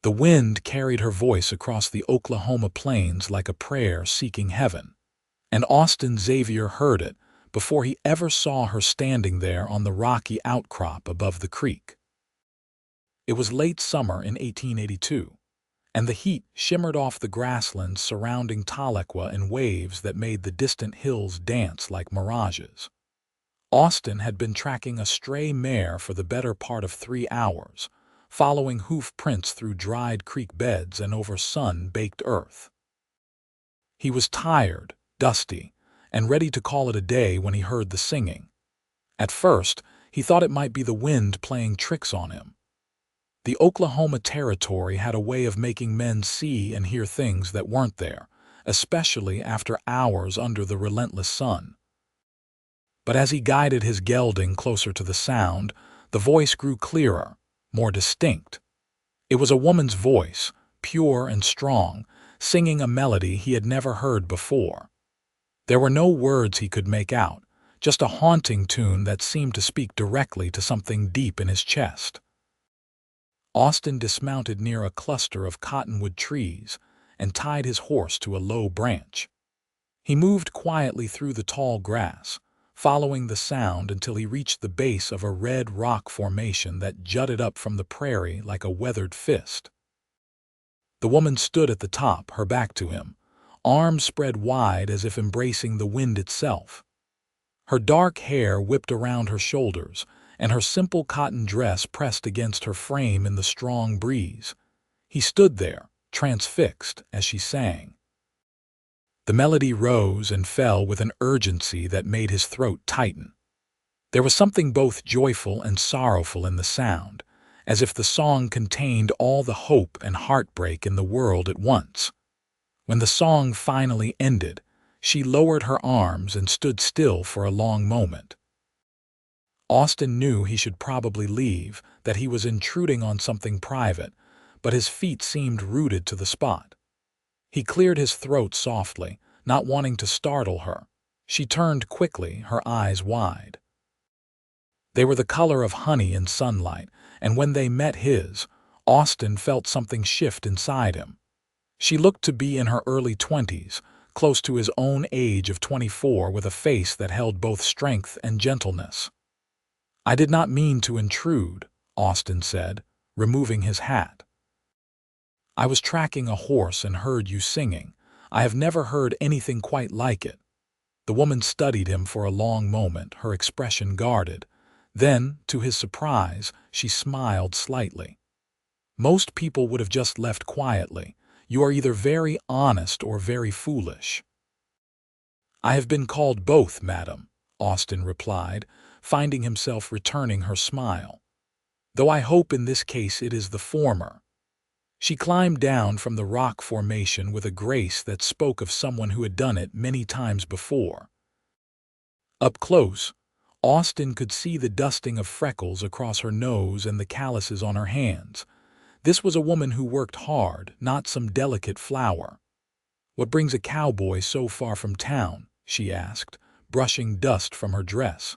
The wind carried her voice across the Oklahoma plains like a prayer seeking heaven, and Austin Xavier heard it before he ever saw her standing there on the rocky outcrop above the creek. It was late summer in 1882, and the heat shimmered off the grasslands surrounding Tahlequah in waves that made the distant hills dance like mirages. Austin had been tracking a stray mare for the better part of 3 hours, following hoof prints through dried creek beds and over sun-baked earth. He was tired, dusty, and ready to call it a day when he heard the singing. At first, he thought it might be the wind playing tricks on him. The Oklahoma Territory had a way of making men see and hear things that weren't there, especially after hours under the relentless sun. But as he guided his gelding closer to the sound, the voice grew clearer, more distinct. It was a woman's voice, pure and strong, singing a melody he had never heard before. There were no words he could make out, just a haunting tune that seemed to speak directly to something deep in his chest. Austin dismounted near a cluster of cottonwood trees and tied his horse to a low branch. He moved quietly through the tall grass, following the sound until he reached the base of a red rock formation that jutted up from the prairie like a weathered fist. The woman stood at the top, her back to him, arms spread wide as if embracing the wind itself. Her dark hair whipped around her shoulders, and her simple cotton dress pressed against her frame in the strong breeze. He stood there, transfixed, as she sang. The melody rose and fell with an urgency that made his throat tighten. There was something both joyful and sorrowful in the sound, as if the song contained all the hope and heartbreak in the world at once. When the song finally ended, she lowered her arms and stood still for a long moment. Austin knew he should probably leave, that he was intruding on something private, but his feet seemed rooted to the spot. He cleared his throat softly, not wanting to startle her. She turned quickly, her eyes wide. They were the color of honey in sunlight, and when they met his, Austin felt something shift inside him. She looked to be in her early 20s, close to his own age of 24, with a face that held both strength and gentleness. "I did not mean to intrude," Austin said, removing his hat. "I was tracking a horse and heard you singing. I have never heard anything quite like it." The woman studied him for a long moment, her expression guarded. Then, to his surprise, she smiled slightly. "Most people would have just left quietly. You are either very honest or very foolish." "I have been called both, madam," Austin replied, finding himself returning her smile. "Though I hope in this case it is the former." She climbed down from the rock formation with a grace that spoke of someone who had done it many times before. Up close, Austin could see the dusting of freckles across her nose and the calluses on her hands. This was a woman who worked hard, not some delicate flower. "What brings a cowboy so far from town?" she asked, brushing dust from her dress.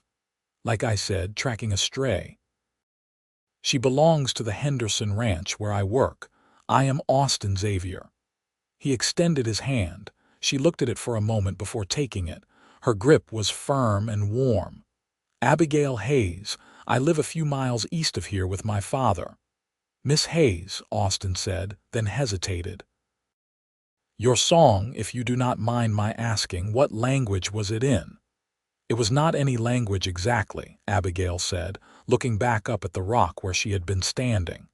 "Like I said, tracking a stray." "She belongs to the Henderson Ranch where I work. I am Austin Xavier." He extended his hand. She looked at it for a moment before taking it. Her grip was firm and warm. "Abigail Hayes. I live a few miles east of here with my father." "Miss Hayes," Austin said, then hesitated. "Your song, if you do not mind my asking, what language was it in?" "It was not any language exactly," Abigail said, looking back up at the rock where she had been standing.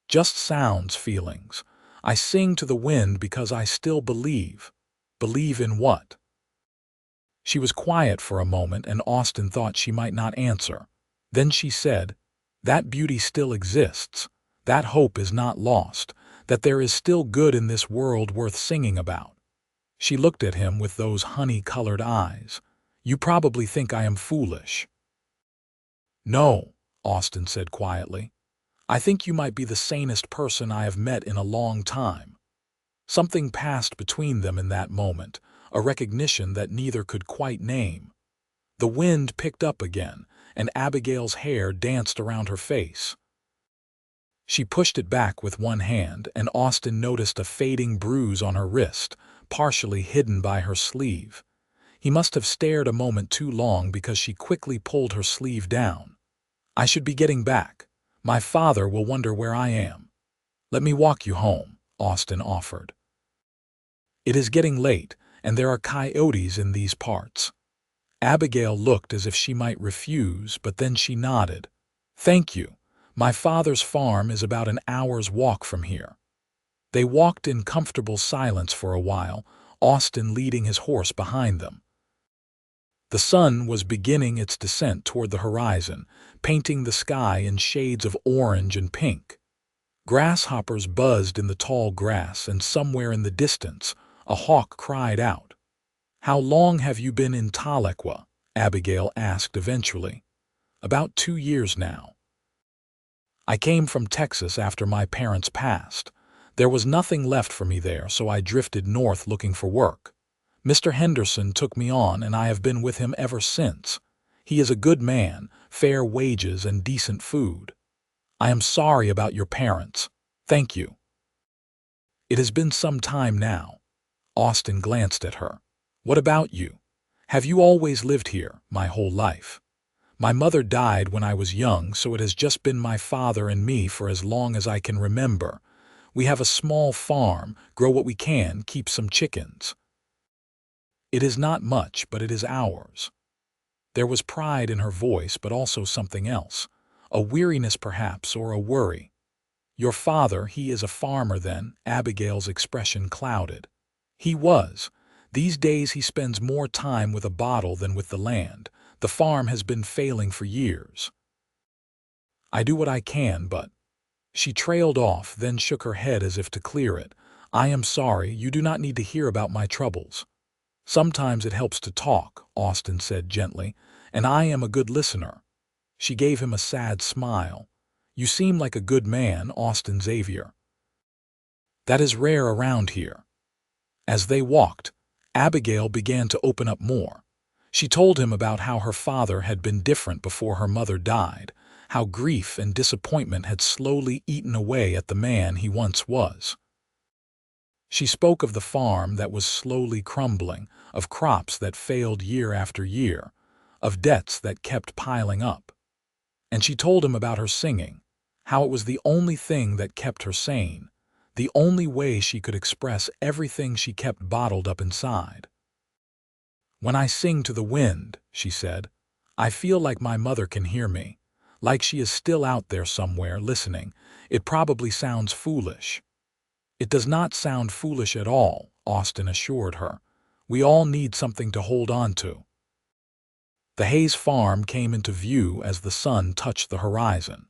"Just sounds, feelings. I sing to the wind because I still believe." "Believe in what?" She was quiet for a moment, and Austin thought she might not answer. Then she said, "That beauty still exists. That hope is not lost. That there is still good in this world worth singing about." She looked at him with those honey-colored eyes. "You probably think I am foolish." "No," Austin said quietly. "I think you might be the sanest person I have met in a long time." Something passed between them in that moment, a recognition that neither could quite name. The wind picked up again, and Abigail's hair danced around her face. She pushed it back with one hand, and Austin noticed a fading bruise on her wrist, partially hidden by her sleeve. He must have stared a moment too long because she quickly pulled her sleeve down. "I should be getting back. My father will wonder where I am." "Let me walk you home," Austin offered. "It is getting late, and there are coyotes in these parts." Abigail looked as if she might refuse, but then she nodded. "Thank you. My father's farm is about an hour's walk from here." They walked in comfortable silence for a while, Austin leading his horse behind them. The sun was beginning its descent toward the horizon, painting the sky in shades of orange and pink. Grasshoppers buzzed in the tall grass, and somewhere in the distance, a hawk cried out. "How long have you been in Tahlequah?" Abigail asked eventually. "About 2 years now. I came from Texas after my parents passed. There was nothing left for me there, so I drifted north looking for work. Mr. Henderson took me on, and I have been with him ever since. He is a good man, fair wages and decent food. I am sorry about your parents. Thank you." "It has been some time now." Austin glanced at her. "What about you? Have you always lived here?" "My whole life. My mother died when I was young, so it has just been my father and me for as long as I can remember. We have a small farm, grow what we can, keep some chickens. It is not much, but it is ours." There was pride in her voice, but also something else. A weariness perhaps, or a worry. "Your father, he is a farmer then?" Abigail's expression clouded. "He was. These days he spends more time with a bottle than with the land. The farm has been failing for years. I do what I can, but—" She trailed off, then shook her head as if to clear it. "I am sorry, you do not need to hear about my troubles." "Sometimes it helps to talk," Austin said gently, "and I am a good listener." She gave him a sad smile. "You seem like a good man, Austin Xavier. That is rare around here." As they walked, Abigail began to open up more. She told him about how her father had been different before her mother died, how grief and disappointment had slowly eaten away at the man he once was. She spoke of the farm that was slowly crumbling, of crops that failed year after year, of debts that kept piling up. And she told him about her singing, how it was the only thing that kept her sane, the only way she could express everything she kept bottled up inside. "When I sing to the wind," she said, "I feel like my mother can hear me, like she is still out there somewhere listening. It probably sounds foolish." "It does not sound foolish at all," Austin assured her. "We all need something to hold on to." The Hayes farm came into view as the sun touched the horizon.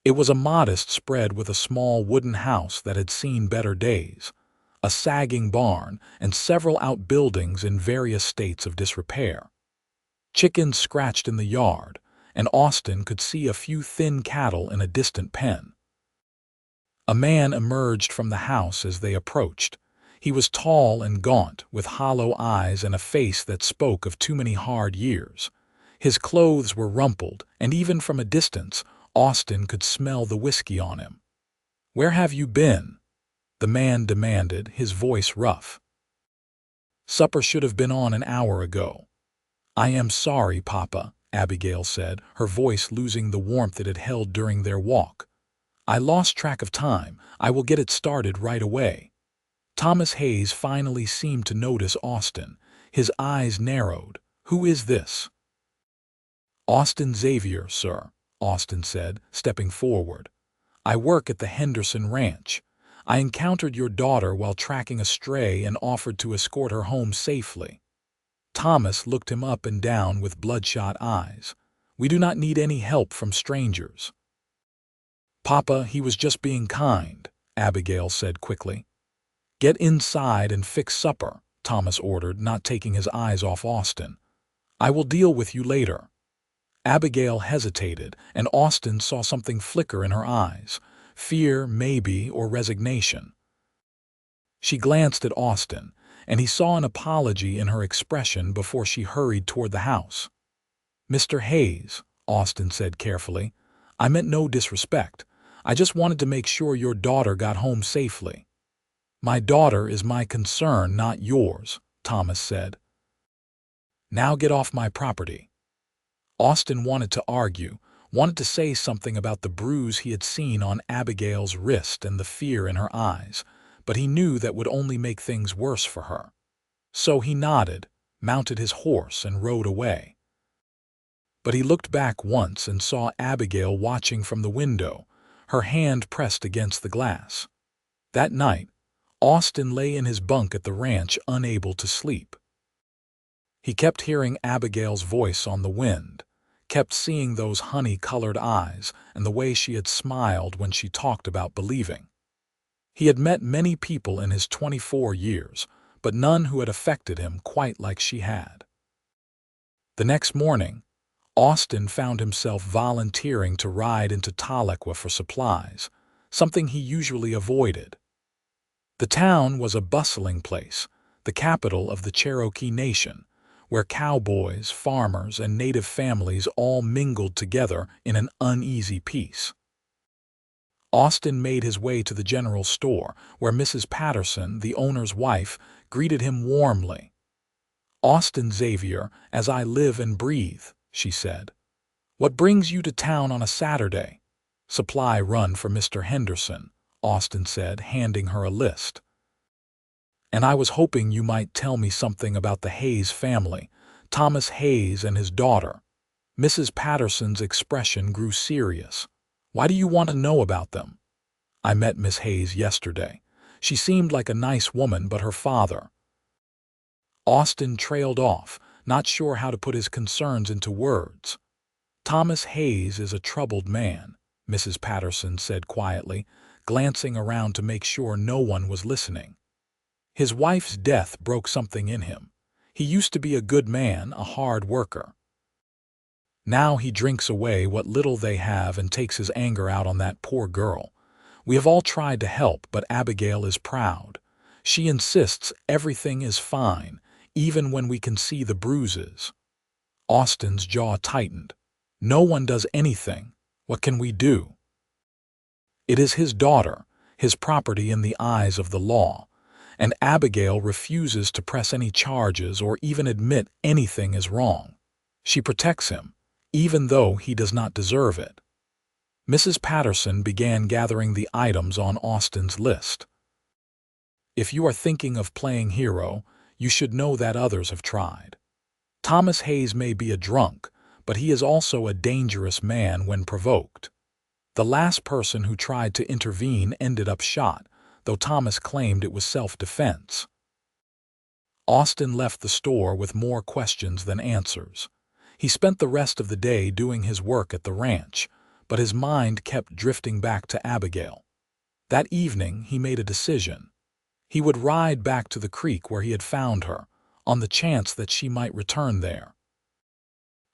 It was a modest spread with a small wooden house that had seen better days, a sagging barn, and several outbuildings in various states of disrepair. Chickens scratched in the yard, and Austin could see a few thin cattle in a distant pen. A man emerged from the house as they approached. He was tall and gaunt, with hollow eyes and a face that spoke of too many hard years. His clothes were rumpled, and even from a distance, Austin could smell the whiskey on him. "Where have you been?" the man demanded, his voice rough. "Supper should have been on an hour ago." "I am sorry, Papa," Abigail said, her voice losing the warmth it had held during their walk. "I lost track of time. I will get it started right away." Thomas Hayes finally seemed to notice Austin. His eyes narrowed. "Who is this?" "Austin Xavier, sir," Austin said, stepping forward. "I work at the Henderson Ranch. I encountered your daughter while tracking a stray and offered to escort her home safely." Thomas looked him up and down with bloodshot eyes. "We do not need any help from strangers." "Papa, he was just being kind," Abigail said quickly. "Get inside and fix supper," Thomas ordered, not taking his eyes off Austin. "I will deal with you later." Abigail hesitated, and Austin saw something flicker in her eyes. Fear, maybe, or resignation. She glanced at Austin, and he saw an apology in her expression before she hurried toward the house. "Mr. Hayes," Austin said carefully, "I meant no disrespect. I just wanted to make sure your daughter got home safely." "My daughter is my concern, not yours," Thomas said. "Now get off my property." Austin wanted to argue, wanted to say something about the bruise he had seen on Abigail's wrist and the fear in her eyes, but he knew that would only make things worse for her. So he nodded, mounted his horse, and rode away. But he looked back once and saw Abigail watching from the window, her hand pressed against the glass. That night, Austin lay in his bunk at the ranch, unable to sleep. He kept hearing Abigail's voice on the wind, kept seeing those honey-colored eyes and the way she had smiled when she talked about believing. He had met many people in his 24 years, but none who had affected him quite like she had. The next morning, Austin found himself volunteering to ride into Tahlequah for supplies, something he usually avoided. The town was a bustling place, the capital of the Cherokee Nation, where cowboys, farmers, and native families all mingled together in an uneasy peace. Austin made his way to the general store, where Mrs. Patterson, the owner's wife, greeted him warmly. "Austin Xavier, as I live and breathe," she said. "What brings you to town on a Saturday?" "Supply run for Mr. Henderson," Austin said, handing her a list. "And I was hoping you might tell me something about the Hayes family, Thomas Hayes and his daughter." Mrs. Patterson's expression grew serious. "Why do you want to know about them?" "I met Miss Hayes yesterday. She seemed like a nice woman, but her father—" Austin trailed off, not sure how to put his concerns into words. "Thomas Hayes is a troubled man," Mrs. Patterson said quietly, glancing around to make sure no one was listening. "His wife's death broke something in him. He used to be a good man, a hard worker. Now he drinks away what little they have and takes his anger out on that poor girl. We have all tried to help, but Abigail is proud. She insists everything is fine, even when we can see the bruises." Austin's jaw tightened. "No one does anything. What can we do?" "It is his daughter, his property in the eyes of the law, and Abigail refuses to press any charges or even admit anything is wrong. She protects him, even though he does not deserve it." Mrs. Patterson began gathering the items on Austin's list. "If you are thinking of playing hero, you should know that others have tried. Thomas Hayes may be a drunk, but he is also a dangerous man when provoked. The last person who tried to intervene ended up shot, though Thomas claimed it was self-defense." Austin left the store with more questions than answers. He spent the rest of the day doing his work at the ranch, but his mind kept drifting back to Abigail. That evening he made a decision. He would ride back to the creek where he had found her, on the chance that she might return there.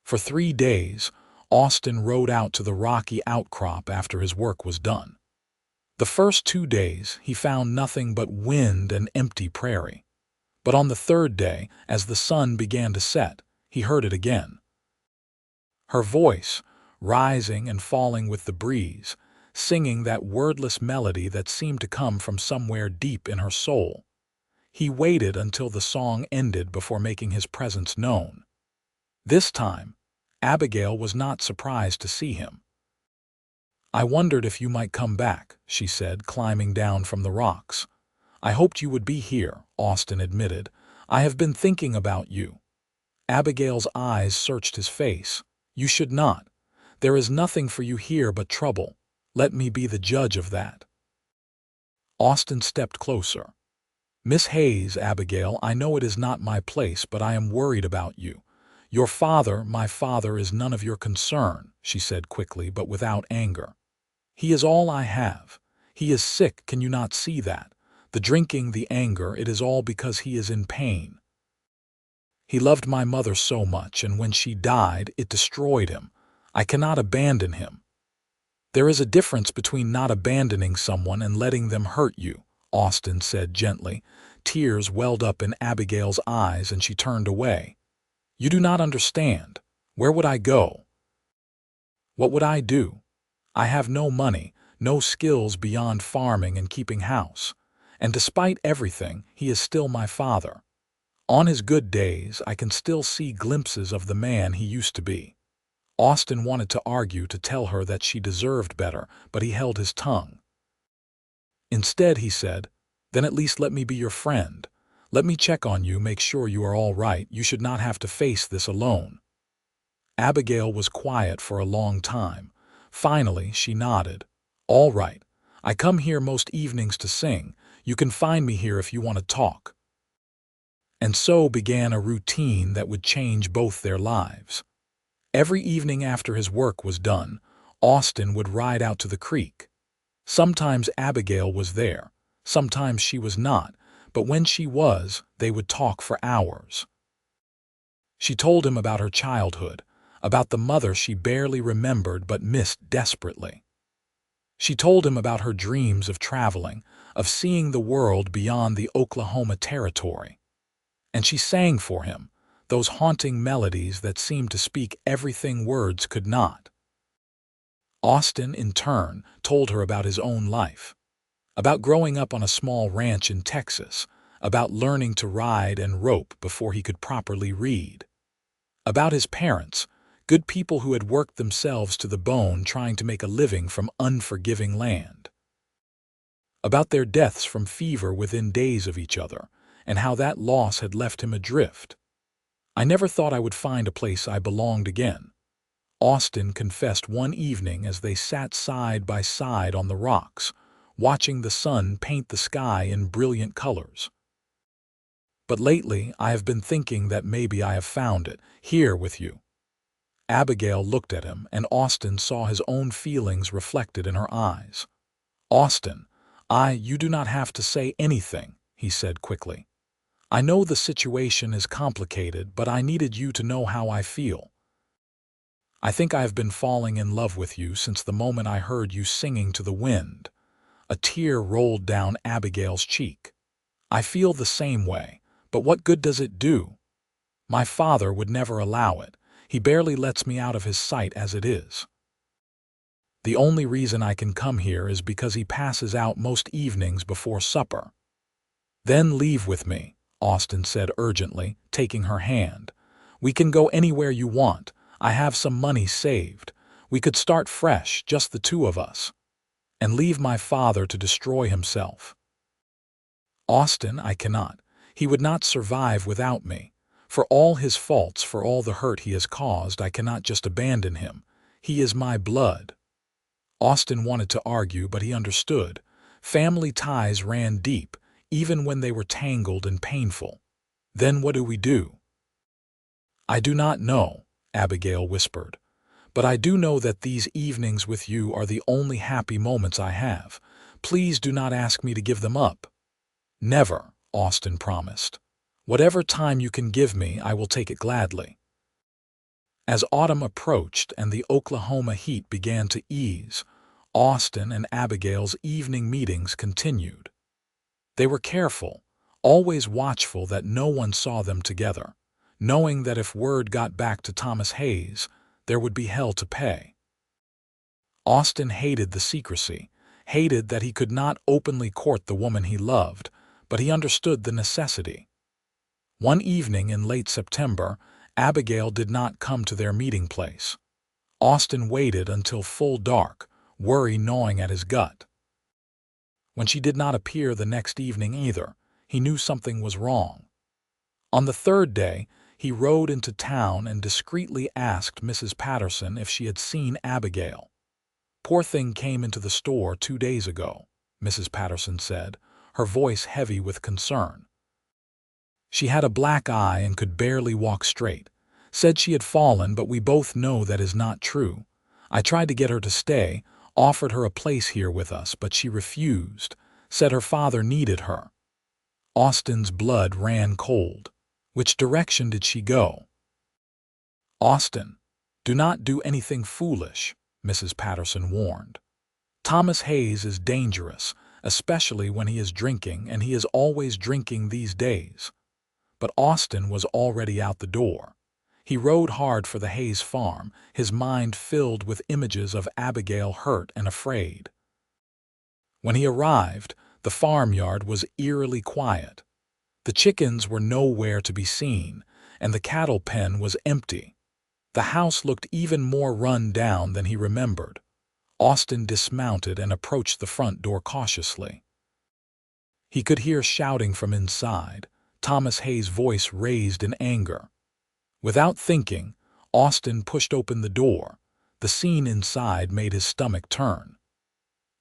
For 3 days, Austin rode out to the rocky outcrop after his work was done. The first 2 days he found nothing but wind and empty prairie. But on the 3rd day, as the sun began to set, he heard it again. Her voice, rising and falling with the breeze, singing that wordless melody that seemed to come from somewhere deep in her soul. He waited until the song ended before making his presence known. This time, Abigail was not surprised to see him. "I wondered if you might come back," she said, climbing down from the rocks. "I hoped you would be here," Austin admitted. "I have been thinking about you." Abigail's eyes searched his face. "You should not. There is nothing for you here but trouble. Let me be the judge of that." Austin stepped closer. "Miss Hayes, Abigail, I know it is not my place, but I am worried about you. Your father, my father, is none of your concern," she said quickly but without anger. "He is all I have. He is sick, can you not see that? The drinking, the anger, it is all because he is in pain. He loved my mother so much, and when she died, it destroyed him. I cannot abandon him." "There is a difference between not abandoning someone and letting them hurt you," Austin said gently. Tears welled up in Abigail's eyes and she turned away. "You do not understand. Where would I go? What would I do? I have no money, no skills beyond farming and keeping house. And despite everything, he is still my father. On his good days, I can still see glimpses of the man he used to be. Austin wanted to argue to tell her that she deserved better, but he held his tongue. Instead, he said, "Then at least let me be your friend. Let me check on you, make sure you are all right. You should not have to face this alone." Abigail was quiet for a long time. Finally, she nodded. "All right. I come here most evenings to sing. You can find me here if you want to talk." And so began a routine that would change both their lives. Every evening after his work was done, Austin would ride out to the creek. Sometimes Abigail was there, sometimes she was not, but when she was, they would talk for hours. She told him about her childhood, about the mother she barely remembered but missed desperately. She told him about her dreams of traveling, of seeing the world beyond the Oklahoma territory. And she sang for him, those haunting melodies that seemed to speak everything words could not. Austin, in turn, told her about his own life, about growing up on a small ranch in Texas, about learning to ride and rope before he could properly read, about his parents, good people who had worked themselves to the bone trying to make a living from unforgiving land, about their deaths from fever within days of each other, and how that loss had left him adrift. "I never thought I would find a place I belonged again," Austin confessed one evening as they sat side by side on the rocks, watching the sun paint the sky in brilliant colors. "But lately I have been thinking that maybe I have found it, here with you." Abigail looked at him, and Austin saw his own feelings reflected in her eyes. "Austin, you do not have to say anything," he said quickly. "I know the situation is complicated, but I needed you to know how I feel. I think I have been falling in love with you since the moment I heard you singing to the wind." A tear rolled down Abigail's cheek. "I feel the same way, but what good does it do? My father would never allow it. He barely lets me out of his sight as it is. The only reason I can come here is because he passes out most evenings before supper." "Then leave with me," Austin said urgently, taking her hand. "We can go anywhere you want. I have some money saved. We could start fresh, just the two of us. And leave my father to destroy himself." "Austin, I cannot. He would not survive without me. For all his faults, for all the hurt he has caused, I cannot just abandon him. He is my blood." Austin wanted to argue, but he understood. Family ties ran deep, even when they were tangled and painful. "Then what do we do?" "I do not know," Abigail whispered. "But I do know that these evenings with you are the only happy moments I have. Please do not ask me to give them up." "Never," Austin promised. "Whatever time you can give me, I will take it gladly." As autumn approached and the Oklahoma heat began to ease, Austin and Abigail's evening meetings continued. They were careful, always watchful that no one saw them together, knowing that if word got back to Thomas Hayes, there would be hell to pay. Austin hated the secrecy, hated that he could not openly court the woman he loved, but he understood the necessity. One evening in late September, Abigail did not come to their meeting place. Austin waited until full dark, worry gnawing at his gut. When she did not appear the next evening either, he knew something was wrong. On the third day, he rode into town and discreetly asked Mrs. Patterson if she had seen Abigail. "Poor thing came into the store 2 days ago," Mrs. Patterson said, her voice heavy with concern. "She had a black eye and could barely walk straight. Said she had fallen, but we both know that is not true. I tried to get her to stay, offered her a place here with us, but she refused, said her father needed her." Austin's blood ran cold. Which direction did she go? "Austin, do not do anything foolish," Mrs. Patterson warned. "Thomas Hayes is dangerous, especially when he is drinking, and he is always drinking these days." But Austin was already out the door. He rode hard for the Hayes farm, his mind filled with images of Abigail hurt and afraid. When he arrived, the farmyard was eerily quiet. The chickens were nowhere to be seen, and the cattle pen was empty. The house looked even more run down than he remembered. Austin dismounted and approached the front door cautiously. He could hear shouting from inside, Thomas Hayes' voice raised in anger. Without thinking, Austin pushed open the door. The scene inside made his stomach turn.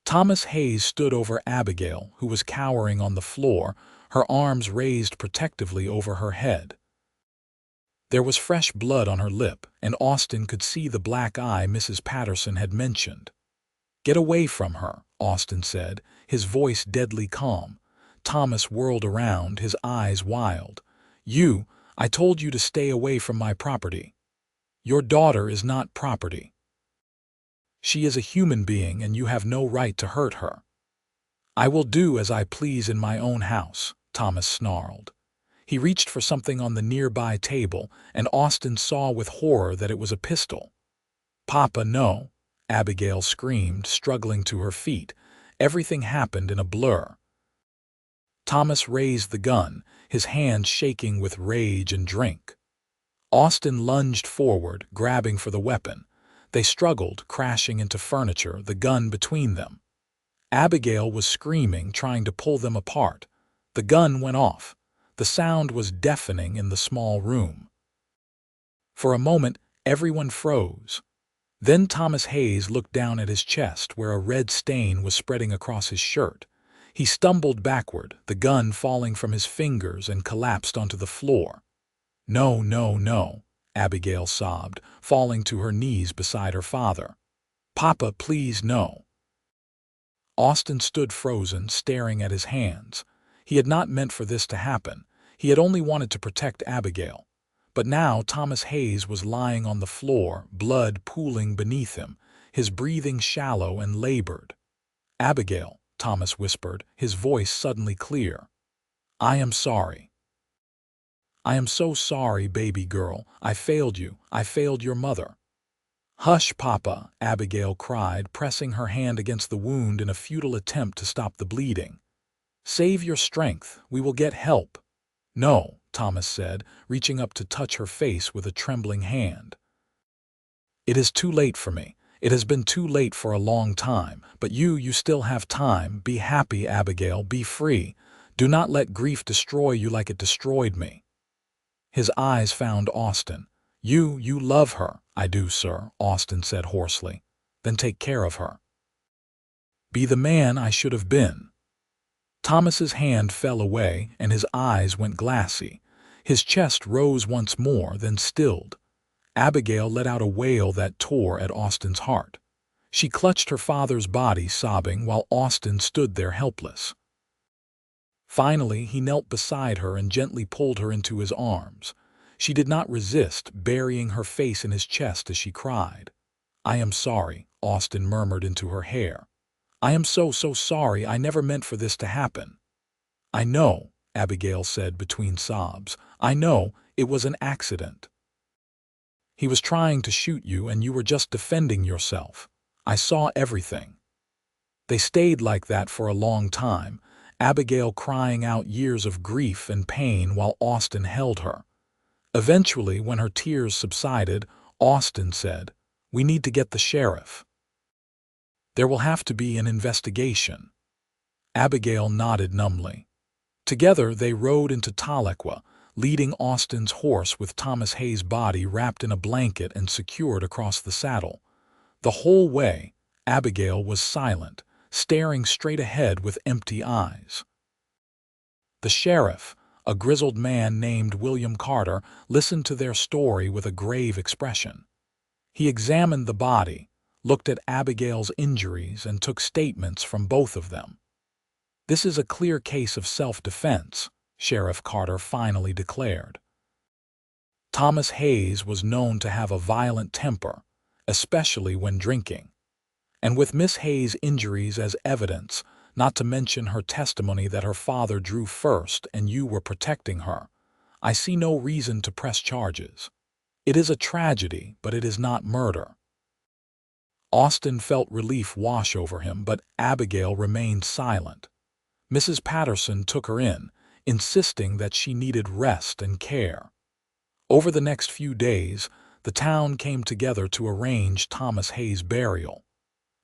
Thomas Hayes stood over Abigail, who was cowering on the floor, her arms raised protectively over her head. There was fresh blood on her lip, and Austin could see the black eye Mrs. Patterson had mentioned. "Get away from her," Austin said, his voice deadly calm. Thomas whirled around, his eyes wild. I told you to stay away from my property." "Your daughter is not property. She is a human being and you have no right to hurt her." "I will do as I please in my own house," Thomas snarled. He reached for something on the nearby table, and Austin saw with horror that it was a pistol. "Papa, no!" Abigail screamed, struggling to her feet. Everything happened in a blur. Thomas raised the gun, his hand shaking with rage and drink. Austin lunged forward, grabbing for the weapon. They struggled, crashing into furniture, the gun between them. Abigail was screaming, trying to pull them apart. The gun went off. The sound was deafening in the small room. For a moment, everyone froze. Then Thomas Hayes looked down at his chest, where a red stain was spreading across his shirt. He stumbled backward, the gun falling from his fingers, and collapsed onto the floor. "No, no, no," Abigail sobbed, falling to her knees beside her father. "Papa, please, no." Austin stood frozen, staring at his hands. He had not meant for this to happen. He had only wanted to protect Abigail. But now Thomas Hayes was lying on the floor, blood pooling beneath him, his breathing shallow and labored. "Abigail," Thomas whispered, his voice suddenly clear. "I am sorry. I am so sorry, baby girl. I failed you. I failed your mother." "Hush, Papa," Abigail cried, pressing her hand against the wound in a futile attempt to stop the bleeding. "Save your strength. We will get help." "No," Thomas said, reaching up to touch her face with a trembling hand. "It is too late for me. It has been too late for a long time, but you still have time. Be happy, Abigail, be free. Do not let grief destroy you like it destroyed me." His eyes found Austin. You love her." "I do, sir," Austin said hoarsely. "Then take care of her." "Be the man I should have been." Thomas's hand fell away, and his eyes went glassy. His chest rose once more, then stilled. Abigail let out a wail that tore at Austin's heart. She clutched her father's body, sobbing, while Austin stood there helpless. Finally, he knelt beside her and gently pulled her into his arms. She did not resist, burying her face in his chest as she cried. "I am sorry," Austin murmured into her hair. "I am so sorry. I never meant for this to happen." "I know," Abigail said between sobs. "I know, it was an accident. He was trying to shoot you and you were just defending yourself. I saw everything." They stayed like that for a long time, Abigail crying out years of grief and pain while Austin held her. Eventually, when her tears subsided, Austin said, "We need to get the sheriff. There will have to be an investigation." Abigail nodded numbly. Together they rode into Tahlequah, leading Austin's horse with Thomas Hayes' body wrapped in a blanket and secured across the saddle. The whole way, Abigail was silent, staring straight ahead with empty eyes. The sheriff, a grizzled man named William Carter, listened to their story with a grave expression. He examined the body, looked at Abigail's injuries, and took statements from both of them. "This is a clear case of self-defense," Sheriff Carter finally declared. Thomas Hayes was known to have a violent temper, especially when drinking. And with Miss Hayes' injuries as evidence, not to mention her testimony that her father drew first and you were protecting her, I see no reason to press charges. It is a tragedy, but it is not murder. Austin felt relief wash over him, but Abigail remained silent. Mrs. Patterson took her in, insisting that she needed rest and care. Over the next few days, the town came together to arrange Thomas Hayes' burial.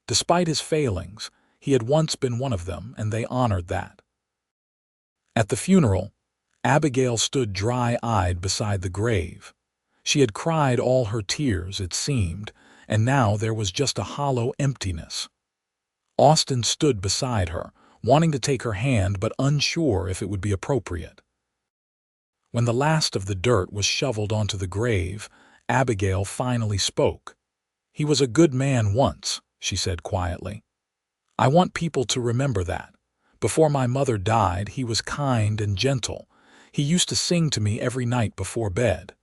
Despite his failings, he had once been one of them, and they honored that. At the funeral, Abigail stood dry-eyed beside the grave. She had cried all her tears, it seemed, and now there was just a hollow emptiness. Austin stood beside her, wanting to take her hand but unsure if it would be appropriate. When the last of the dirt was shoveled onto the grave, Abigail finally spoke. "He was a good man once," she said quietly. "I want people to remember that. Before my mother died, he was kind and gentle. He used to sing to me every night before bed.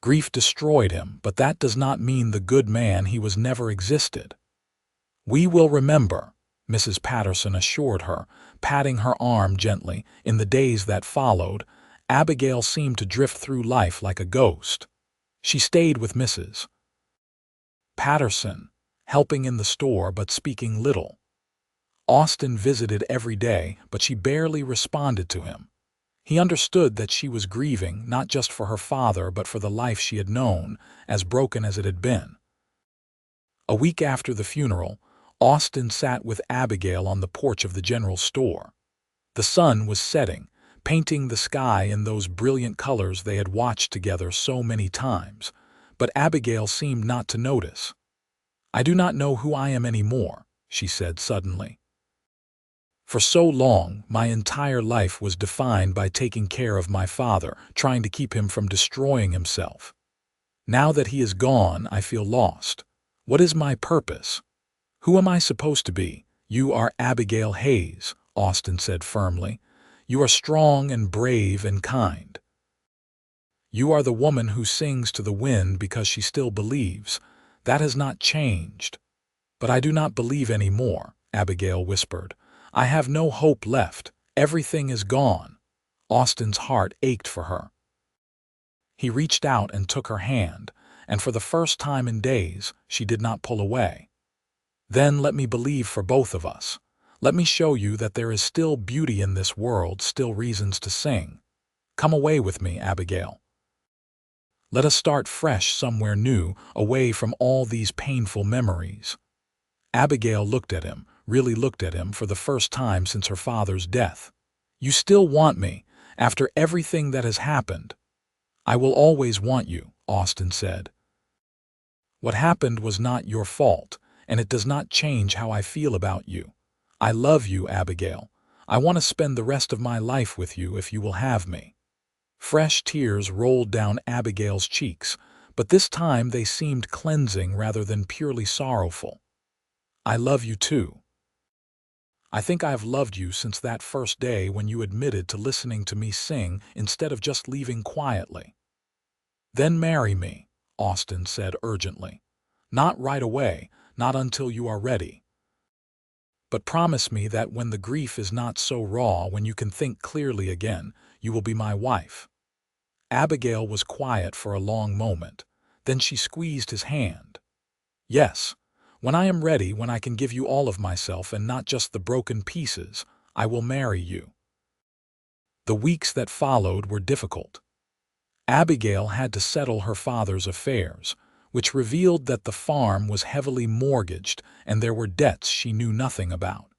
Grief destroyed him, but that does not mean the good man he was never existed." "We will remember," Mrs. Patterson assured her, patting her arm gently. In the days that followed, Abigail seemed to drift through life like a ghost. She stayed with Mrs. Patterson, helping in the store but speaking little. Austin visited every day, but she barely responded to him. He understood that she was grieving not just for her father but for the life she had known, as broken as it had been. A week after the funeral, Austin sat with Abigail on the porch of the general store. The sun was setting, painting the sky in those brilliant colors they had watched together so many times, but Abigail seemed not to notice. "I do not know who I am anymore," she said suddenly. "For so long, my entire life was defined by taking care of my father, trying to keep him from destroying himself. Now that he is gone, I feel lost. What is my purpose? Who am I supposed to be?" "You are Abigail Hayes," Austin said firmly. "You are strong and brave and kind. You are the woman who sings to the wind because she still believes. That has not changed." "But I do not believe any more," Abigail whispered. "I have no hope left. Everything is gone." Austin's heart ached for her. He reached out and took her hand, and for the first time in days, she did not pull away. "Then let me believe for both of us. Let me show you that there is still beauty in this world, still reasons to sing. Come away with me, Abigail. Let us start fresh somewhere new, away from all these painful memories." Abigail looked at him, really looked at him for the first time since her father's death. "You still want me, after everything that has happened?" "I will always want you," Austin said. "What happened was not your fault, and it does not change how I feel about you. I love you, Abigail. I want to spend the rest of my life with you if you will have me." Fresh tears rolled down Abigail's cheeks, but this time they seemed cleansing rather than purely sorrowful. "I love you too. I think I have loved you since that first day when you admitted to listening to me sing instead of just leaving quietly." "Then marry me," Austin said urgently. "Not right away, not until you are ready. But promise me that when the grief is not so raw, when you can think clearly again, you will be my wife." Abigail was quiet for a long moment. Then she squeezed his hand. "Yes, when I am ready, when I can give you all of myself and not just the broken pieces, I will marry you." The weeks that followed were difficult. Abigail had to settle her father's affairs, which revealed that the farm was heavily mortgaged and there were debts she knew nothing about.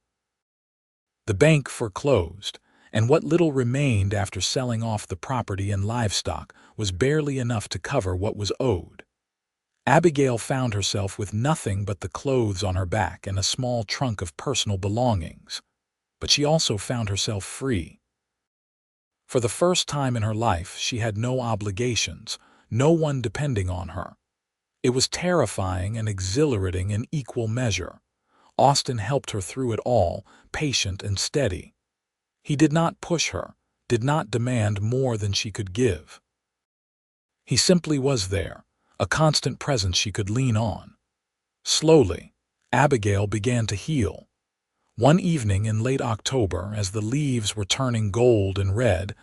The bank foreclosed, and what little remained after selling off the property and livestock was barely enough to cover what was owed. Abigail found herself with nothing but the clothes on her back and a small trunk of personal belongings. But she also found herself free. For the first time in her life, she had no obligations, no one depending on her. It was terrifying and exhilarating in equal measure. Austin helped her through it all, patient and steady. He did not push her, did not demand more than she could give. He simply was there, a constant presence she could lean on. Slowly, Abigail began to heal. One evening in late October, as the leaves were turning gold and red,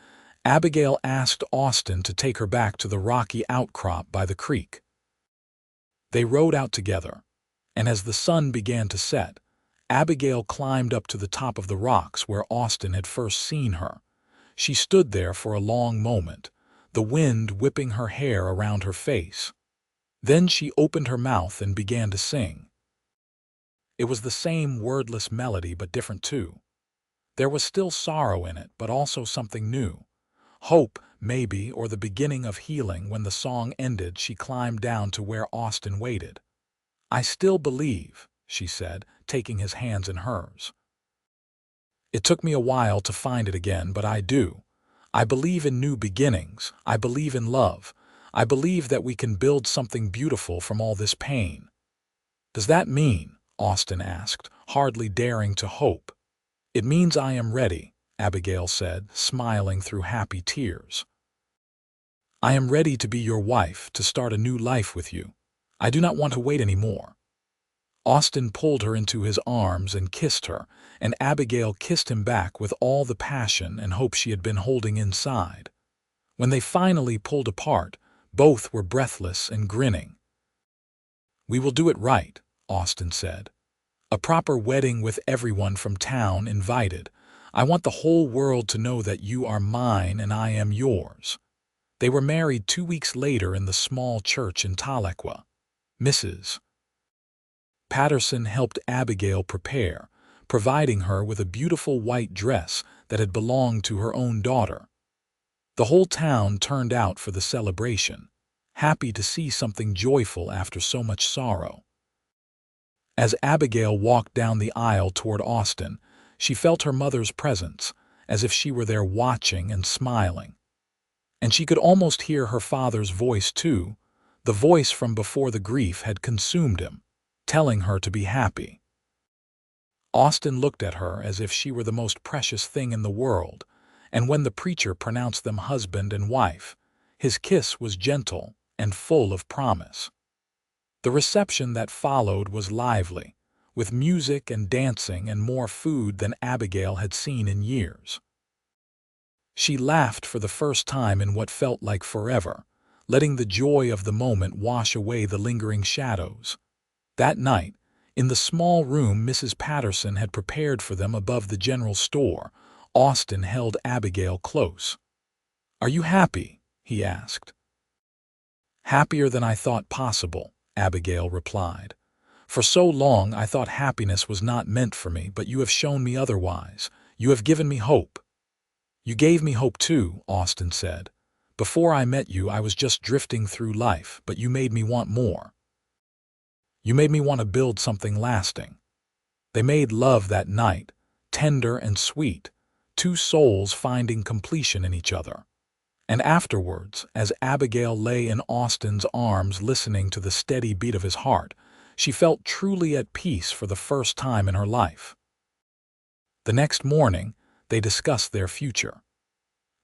Abigail asked Austin to take her back to the rocky outcrop by the creek. They rode out together. and as the sun began to set, Abigail climbed up to the top of the rocks where Austin had first seen her. She stood there for a long moment, the wind whipping her hair around her face. Then she opened her mouth and began to sing. It was the same wordless melody, but different too. There was still sorrow in it, but also something new. Hope, maybe, or the beginning of healing. When the song ended, she climbed down to where Austin waited. "I still believe," she said, taking his hands in hers. "It took me a while to find it again, but I do. I believe in new beginnings. I believe in love. I believe that we can build something beautiful from all this pain." "Does that mean?" Austin asked, hardly daring to hope. "It means I am ready," Abigail said, smiling through happy tears. "I am ready to be your wife, to start a new life with you. I do not want to wait any more." Austin pulled her into his arms and kissed her, and Abigail kissed him back with all the passion and hope she had been holding inside. When they finally pulled apart, both were breathless and grinning. "We will do it right," Austin said. "A proper wedding with everyone from town invited. I want the whole world to know that you are mine and I am yours." They were married 2 weeks later in the small church in Tahlequah. Mrs. Patterson helped Abigail prepare, providing her with a beautiful white dress that had belonged to her own daughter. The whole town turned out for the celebration, happy to see something joyful after so much sorrow. As Abigail walked down the aisle toward Austin, she felt her mother's presence, as if she were there watching and smiling. And she could almost hear her father's voice too, the voice from before the grief had consumed him, telling her to be happy. Austin looked at her as if she were the most precious thing in the world, and when the preacher pronounced them husband and wife, his kiss was gentle and full of promise. The reception that followed was lively, with music and dancing and more food than Abigail had seen in years. She laughed for the first time in what felt like forever, letting the joy of the moment wash away the lingering shadows. That night, in the small room Mrs. Patterson had prepared for them above the general store, Austin held Abigail close. "Are you happy?" he asked. "Happier than I thought possible," Abigail replied. "For so long I thought happiness was not meant for me, but you have shown me otherwise. You have given me hope." "You gave me hope too," Austin said. "Before I met you, I was just drifting through life, but you made me want more. You made me want to build something lasting." They made love that night, tender and sweet, two souls finding completion in each other. And afterwards, as Abigail lay in Austin's arms listening to the steady beat of his heart, she felt truly at peace for the first time in her life. The next morning, they discussed their future.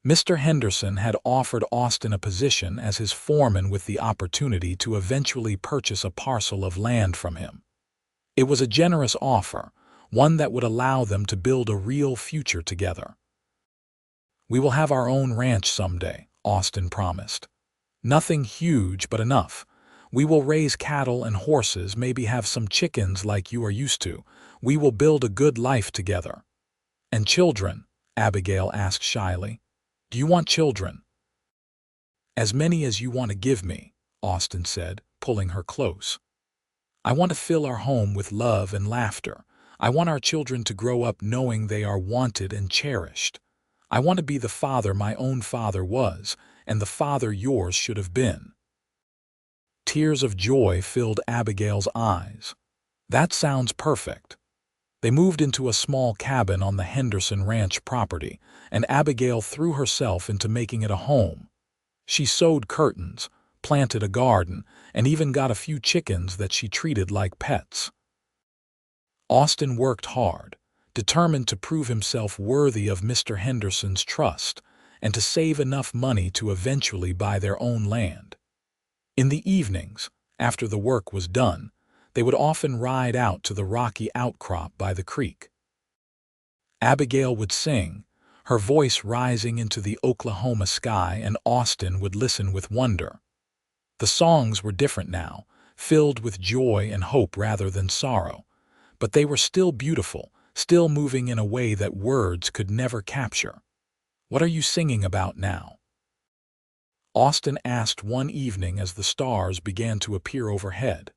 Mr. Henderson had offered Austin a position as his foreman with the opportunity to eventually purchase a parcel of land from him. It was a generous offer, one that would allow them to build a real future together. "We will have our own ranch someday," Austin promised. "Nothing huge, but enough. We will raise cattle and horses, maybe have some chickens like you are used to. We will build a good life together." "And children?" Abigail asked shyly. "Do you want children?" "As many as you want to give me," Austin said, pulling her close. "I want to fill our home with love and laughter. I want our children to grow up knowing they are wanted and cherished. I want to be the father my own father was, and the father yours should have been." Tears of joy filled Abigail's eyes. "That sounds perfect." They moved into a small cabin on the Henderson Ranch property, and Abigail threw herself into making it a home. She sewed curtains, planted a garden, and even got a few chickens that she treated like pets. Austin worked hard, determined to prove himself worthy of Mr. Henderson's trust and to save enough money to eventually buy their own land. In the evenings, after the work was done, they would often ride out to the rocky outcrop by the creek. Abigail would sing, her voice rising into the Oklahoma sky, and Austin would listen with wonder. The songs were different now, filled with joy and hope rather than sorrow. But they were still beautiful, still moving in a way that words could never capture. "What are you singing about now?" Austin asked one evening as the stars began to appear overhead.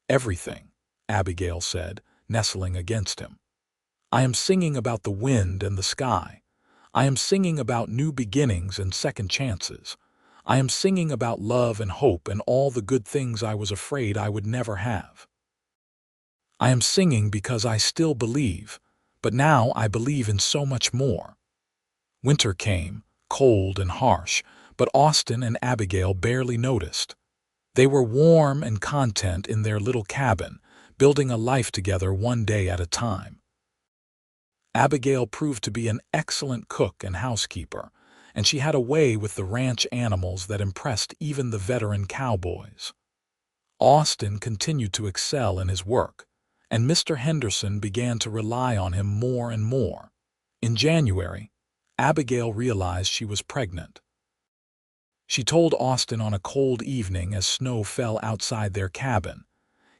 "Everything," Abigail said, nestling against him. "I am singing about the wind and the sky. I am singing about new beginnings and second chances. I am singing about love and hope and all the good things I was afraid I would never have. I am singing because I still believe, but now I believe in so much more." Winter came, cold and harsh, but Austin and Abigail barely noticed. They were warm and content in their little cabin, building a life together one day at a time. Abigail proved to be an excellent cook and housekeeper, and she had a way with the ranch animals that impressed even the veteran cowboys. Austin continued to excel in his work, and Mr. Henderson began to rely on him more and more. In January, Abigail realized she was pregnant. She told Austin on a cold evening as snow fell outside their cabin.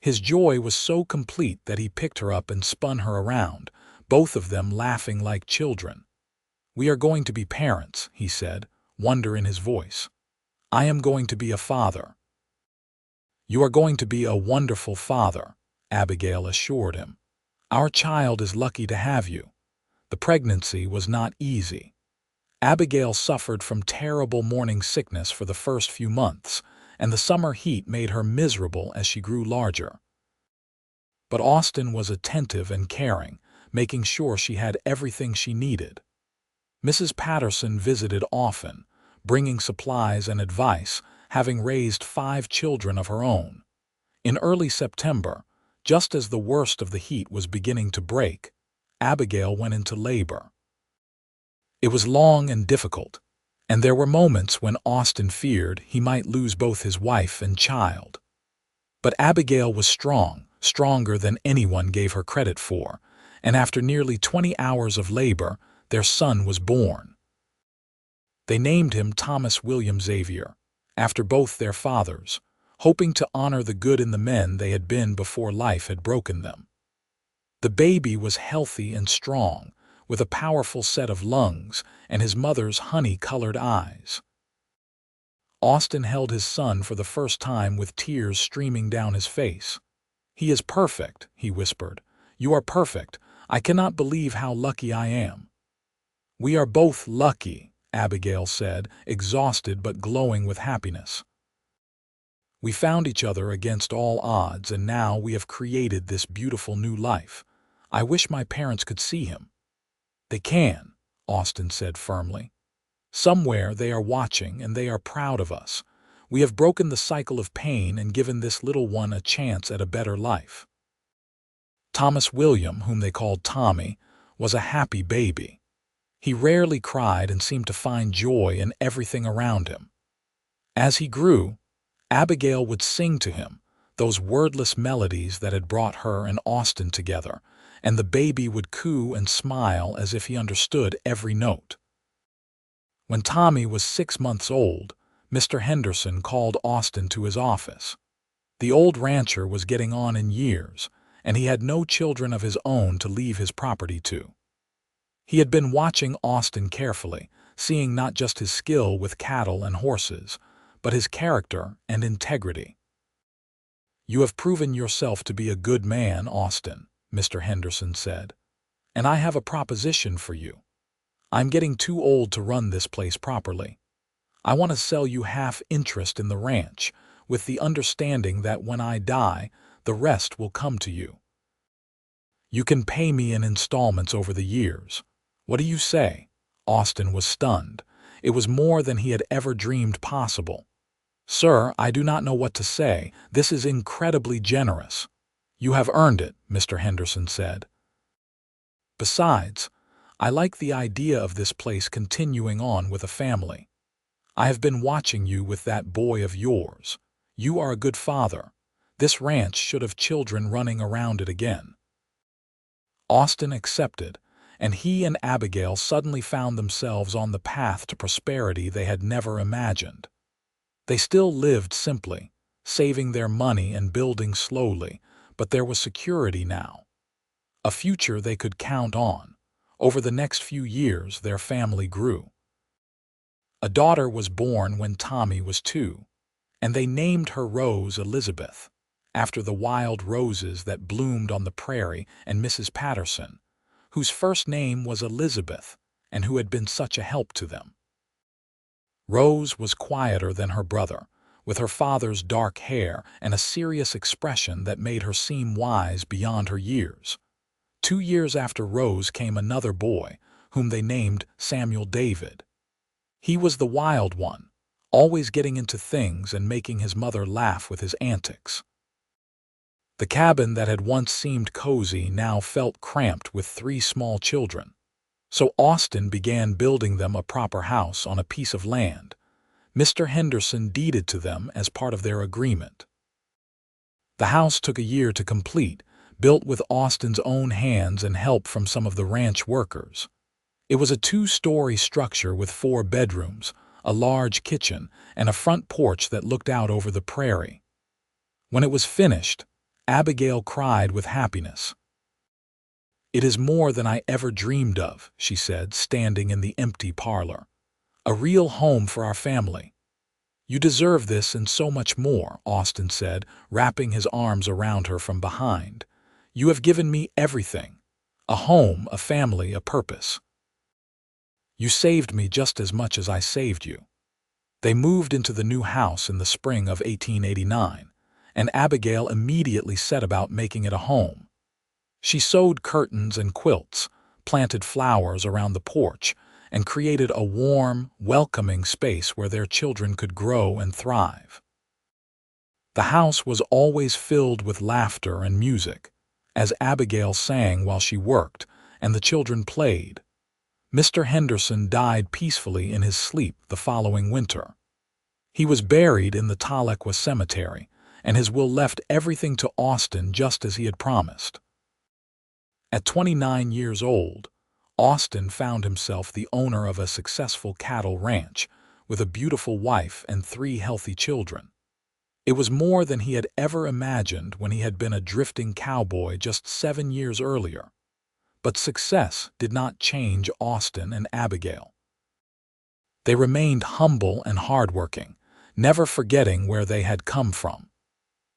His joy was so complete that he picked her up and spun her around, both of them laughing like children. "We are going to be parents," he said, wonder in his voice. "I am going to be a father." "You are going to be a wonderful father," Abigail assured him. "Our child is lucky to have you." The pregnancy was not easy. Abigail suffered from terrible morning sickness for the first few months, and the summer heat made her miserable as she grew larger. But Austin was attentive and caring, making sure she had everything she needed. Mrs. Patterson visited often, bringing supplies and advice, having raised 5 children of her own. In early September, just as the worst of the heat was beginning to break, Abigail went into labor. It was long and difficult, and there were moments when Austin feared he might lose both his wife and child. But Abigail was strong, stronger than anyone gave her credit for, and after nearly 20 hours of labor, their son was born. They named him Thomas William Xavier, after both their fathers, hoping to honor the good in the men they had been before life had broken them. The baby was healthy and strong, with a powerful set of lungs and his mother's honey-colored eyes. Austin held his son for the first time with tears streaming down his face. "He is perfect," he whispered. "You are perfect. I cannot believe how lucky I am." "We are both lucky," Abigail said, exhausted but glowing with happiness. "We found each other against all odds, and now we have created this beautiful new life. I wish my parents could see him." "They can," Austin said firmly. "Somewhere they are watching, and they are proud of us. We have broken the cycle of pain and given this little one a chance at a better life." Thomas William, whom they called Tommy, was a happy baby. He rarely cried and seemed to find joy in everything around him. As he grew, Abigail would sing to him, those wordless melodies that had brought her and Austin together, and the baby would coo and smile as if he understood every note. When Tommy was 6 months old, Mr. Henderson called Austin to his office. The old rancher was getting on in years, and he had no children of his own to leave his property to. He had been watching Austin carefully, seeing not just his skill with cattle and horses, but his character and integrity. "You have proven yourself to be a good man, Austin," Mr. Henderson said, "and I have a proposition for you. I'm getting too old to run this place properly. I want to sell you half interest in the ranch, with the understanding that when I die, the rest will come to you. You can pay me in installments over the years. What do you say?" Austin was stunned. It was more than he had ever dreamed possible. "Sir, I do not know what to say. This is incredibly generous." "You have earned it," Mr. Henderson said. "Besides, I like the idea of this place continuing on with a family. I have been watching you with that boy of yours. You are a good father. This ranch should have children running around it again." Austin accepted, and he and Abigail suddenly found themselves on the path to prosperity they had never imagined. They still lived simply, saving their money and building slowly, but there was security now. A future they could count on. Over the next few years, their family grew. A daughter was born when Tommy was 2, and they named her Rose Elizabeth, after the wild roses that bloomed on the prairie, and Mrs. Patterson, whose first name was Elizabeth and who had been such a help to them. Rose was quieter than her brother, with her father's dark hair and a serious expression that made her seem wise beyond her years. 2 years after Rose came another boy, whom they named Samuel David. He was the wild one, always getting into things and making his mother laugh with his antics. The cabin that had once seemed cozy now felt cramped with 3 small children. So Austin began building them a proper house on a piece of land Mr. Henderson deeded to them as part of their agreement. The house took a year to complete, built with Austin's own hands and help from some of the ranch workers. It was a 2-story structure with 4 bedrooms, a large kitchen, and a front porch that looked out over the prairie. When it was finished, Abigail cried with happiness. "It is more than I ever dreamed of," she said, standing in the empty parlor. "A real home for our family." "You deserve this and so much more," Austin said, wrapping his arms around her from behind. "You have given me everything. A home, a family, a purpose. You saved me just as much as I saved you." They moved into the new house in the spring of 1889, and Abigail immediately set about making it a home. She sewed curtains and quilts, planted flowers around the porch, and created a warm, welcoming space where their children could grow and thrive. The house was always filled with laughter and music, as Abigail sang while she worked and the children played. Mr. Henderson died peacefully in his sleep the following winter. He was buried in the Tahlequah Cemetery, and his will left everything to Austin just as he had promised. At 29 years old, Austin found himself the owner of a successful cattle ranch with a beautiful wife and 3 healthy children. It was more than he had ever imagined when he had been a drifting cowboy just 7 years earlier. But success did not change Austin and Abigail. They remained humble and hardworking, never forgetting where they had come from.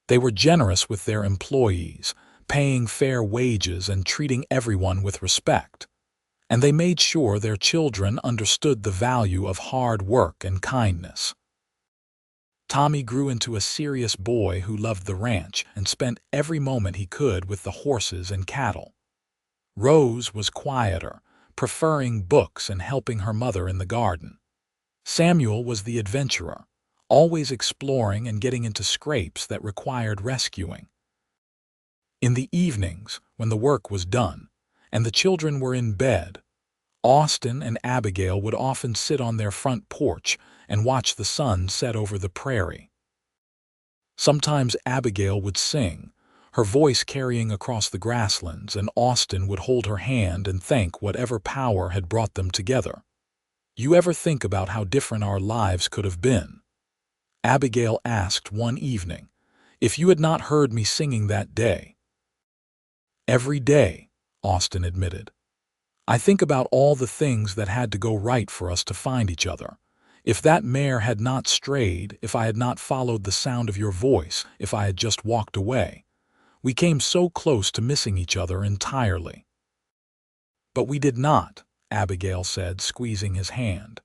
They were generous with their employees, paying fair wages and treating everyone with respect. And they made sure their children understood the value of hard work and kindness. Tommy grew into a serious boy who loved the ranch and spent every moment he could with the horses and cattle. Rose was quieter, preferring books and helping her mother in the garden. Samuel was the adventurer, always exploring and getting into scrapes that required rescuing. In the evenings, when the work was done, and the children were in bed, Austin and Abigail would often sit on their front porch and watch the sun set over the prairie. Sometimes Abigail would sing, her voice carrying across the grasslands, and Austin would hold her hand and thank whatever power had brought them together. "You ever think about how different our lives could have been?" Abigail asked one evening, "if you had not heard me singing that day?" "Every day," Austin admitted. "I think about all the things that had to go right for us to find each other. If that mare had not strayed, if I had not followed the sound of your voice, if I had just walked away. We came so close to missing each other entirely." "But we did not," Abigail said, squeezing his hand.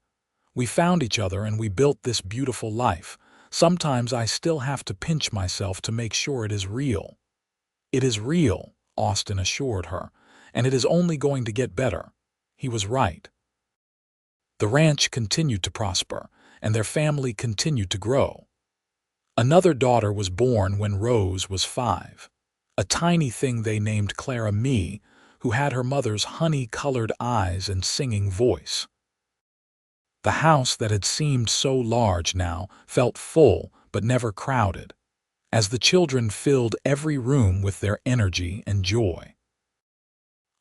"We found each other and we built this beautiful life. Sometimes I still have to pinch myself to make sure it is real." "It is real," Austin assured her, "and it is only going to get better." He was right. The ranch continued to prosper, and their family continued to grow. Another daughter was born when Rose was 5, a tiny thing they named Clara Mee, who had her mother's honey-colored eyes and singing voice. The house that had seemed so large now felt full but never crowded, as the children filled every room with their energy and joy.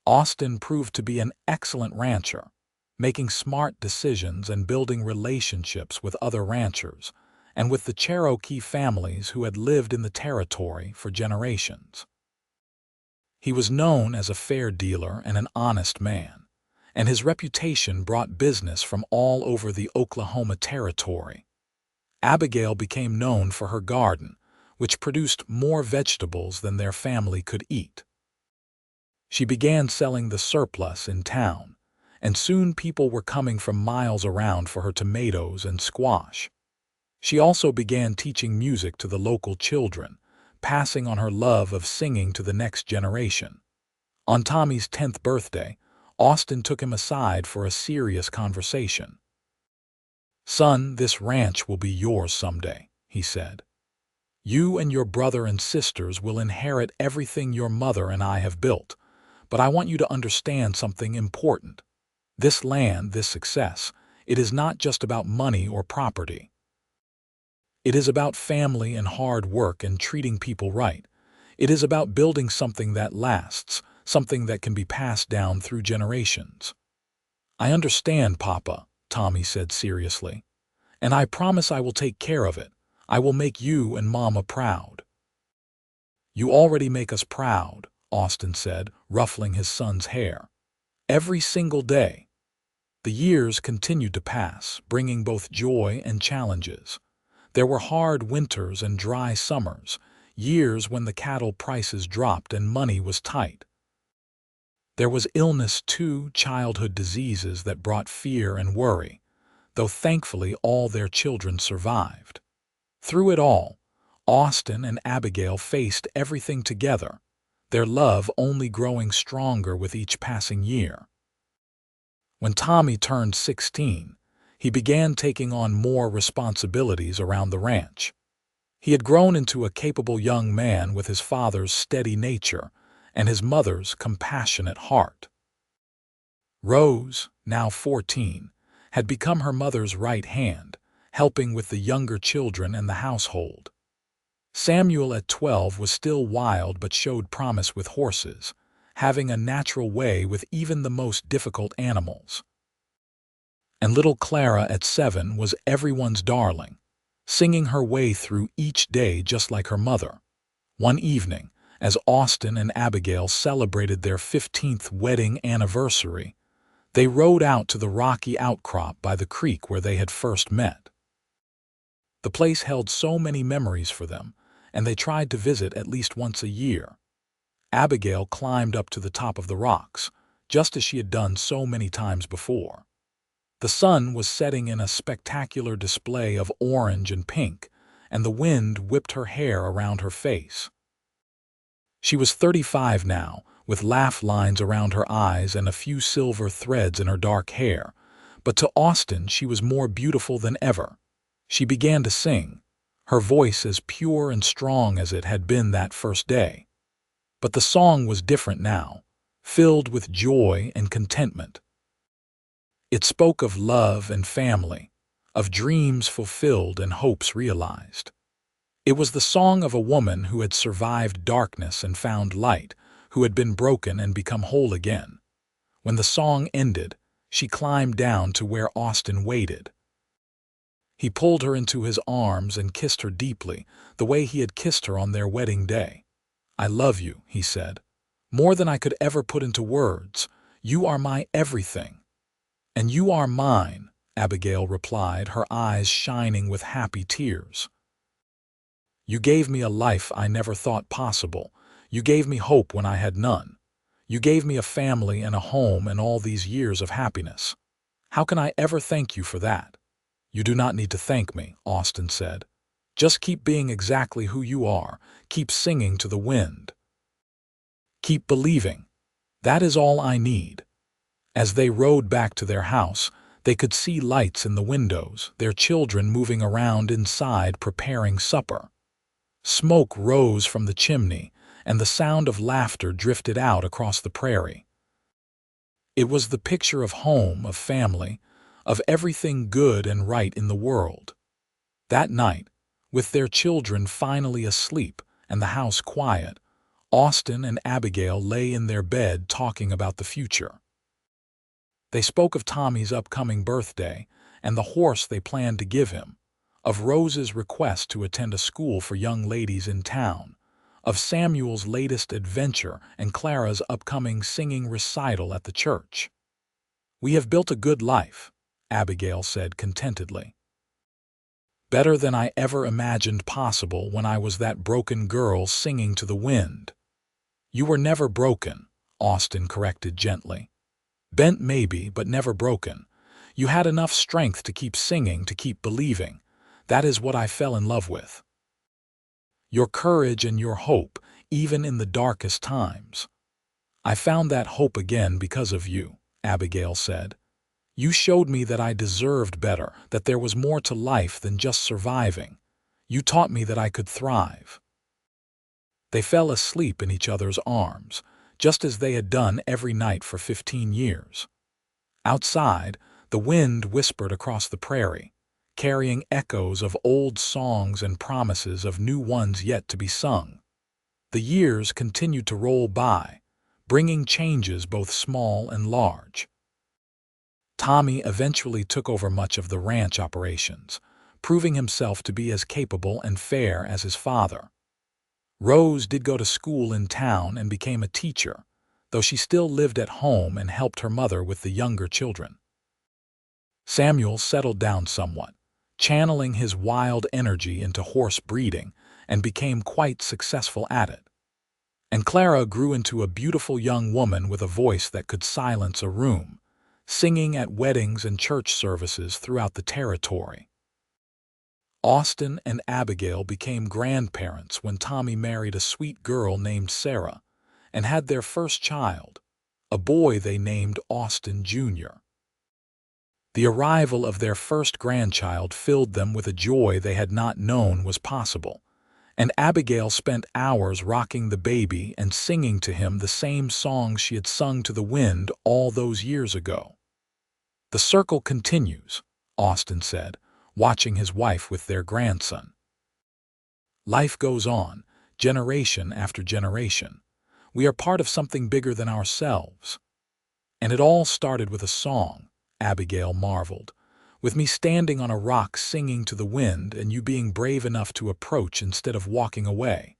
Austin proved to be an excellent rancher, making smart decisions and building relationships with other ranchers, and with the Cherokee families who had lived in the territory for generations. He was known as a fair dealer and an honest man, and his reputation brought business from all over the Oklahoma Territory. Abigail became known for her garden, which produced more vegetables than their family could eat. She began selling the surplus in town, and soon people were coming from miles around for her tomatoes and squash. She also began teaching music to the local children, passing on her love of singing to the next generation. On Tommy's 10th birthday, Austin took him aside for a serious conversation. "Son, this ranch will be yours someday," he said. "You and your brother and sisters will inherit everything your mother and I have built, but I want you to understand something important. This land, this success, it is not just about money or property. It is about family and hard work and treating people right. It is about building something that lasts, something that can be passed down through generations." "I understand, Papa," Tommy said seriously, "and I promise I will take care of it. I will make you and Mama proud." "You already make us proud," Austin said, ruffling his son's hair. "Every single day." The years continued to pass, bringing both joy and challenges. There were hard winters and dry summers, years when the cattle prices dropped and money was tight. There was illness too, childhood diseases that brought fear and worry, though thankfully all their children survived. Through it all, Austin and Abigail faced everything together, their love only growing stronger with each passing year. When Tommy turned 16, he began taking on more responsibilities around the ranch. He had grown into a capable young man with his father's steady nature and his mother's compassionate heart. Rose, now 14, had become her mother's right hand, helping with the younger children and the household. Samuel at 12 was still wild but showed promise with horses, having a natural way with even the most difficult animals. And little Clara at 7 was everyone's darling, singing her way through each day just like her mother. One evening, as Austin and Abigail celebrated their 15th wedding anniversary, they rode out to the rocky outcrop by the creek where they had first met. The place held so many memories for them, and they tried to visit at least once a year. Abigail climbed up to the top of the rocks, just as she had done so many times before. The sun was setting in a spectacular display of orange and pink, and the wind whipped her hair around her face. She was 35 now, with laugh lines around her eyes and a few silver threads in her dark hair, but to Austin she was more beautiful than ever. She began to sing, her voice as pure and strong as it had been that first day. But the song was different now, filled with joy and contentment. It spoke of love and family, of dreams fulfilled and hopes realized. It was the song of a woman who had survived darkness and found light, who had been broken and become whole again. When the song ended, she climbed down to where Austin waited. He pulled her into his arms and kissed her deeply, the way he had kissed her on their wedding day. "I love you," he said, "more than I could ever put into words. You are my everything." "And you are mine," Abigail replied, her eyes shining with happy tears. "You gave me a life I never thought possible. You gave me hope when I had none. You gave me a family and a home and all these years of happiness. How can I ever thank you for that?" "You do not need to thank me," Austin said. "Just keep being exactly who you are. Keep singing to the wind. Keep believing. That is all I need." As they rode back to their house, they could see lights in the windows, their children moving around inside preparing supper. Smoke rose from the chimney, and the sound of laughter drifted out across the prairie. It was the picture of home, of family, of everything good and right in the world. That night, with their children finally asleep and the house quiet, Austin and Abigail lay in their bed talking about the future. They spoke of Tommy's upcoming birthday and the horse they planned to give him, of Rose's request to attend a school for young ladies in town, of Samuel's latest adventure and Clara's upcoming singing recital at the church. "We have built a good life," Abigail said contentedly. "Better than I ever imagined possible when I was that broken girl singing to the wind." "You were never broken," Austin corrected gently. "Bent maybe, but never broken. You had enough strength to keep singing, to keep believing. That is what I fell in love with. Your courage and your hope, even in the darkest times." "I found that hope again because of you," Abigail said. "You showed me that I deserved better, that there was more to life than just surviving. You taught me that I could thrive." They fell asleep in each other's arms, just as they had done every night for 15 years. Outside, the wind whispered across the prairie, carrying echoes of old songs and promises of new ones yet to be sung. The years continued to roll by, bringing changes both small and large. Tommy eventually took over much of the ranch operations, proving himself to be as capable and fair as his father. Rose did go to school in town and became a teacher, though she still lived at home and helped her mother with the younger children. Samuel settled down somewhat, channeling his wild energy into horse breeding, and became quite successful at it. And Clara grew into a beautiful young woman with a voice that could silence a room, singing at weddings and church services throughout the territory. Austin and Abigail became grandparents when Tommy married a sweet girl named Sarah and had their first child, a boy they named Austin Jr. The arrival of their first grandchild filled them with a joy they had not known was possible, and Abigail spent hours rocking the baby and singing to him the same songs she had sung to the wind all those years ago. "The circle continues," Austin said, watching his wife with their grandson. "Life goes on, generation after generation. We are part of something bigger than ourselves." "And it all started with a song," Abigail marveled, "with me standing on a rock singing to the wind and you being brave enough to approach instead of walking away."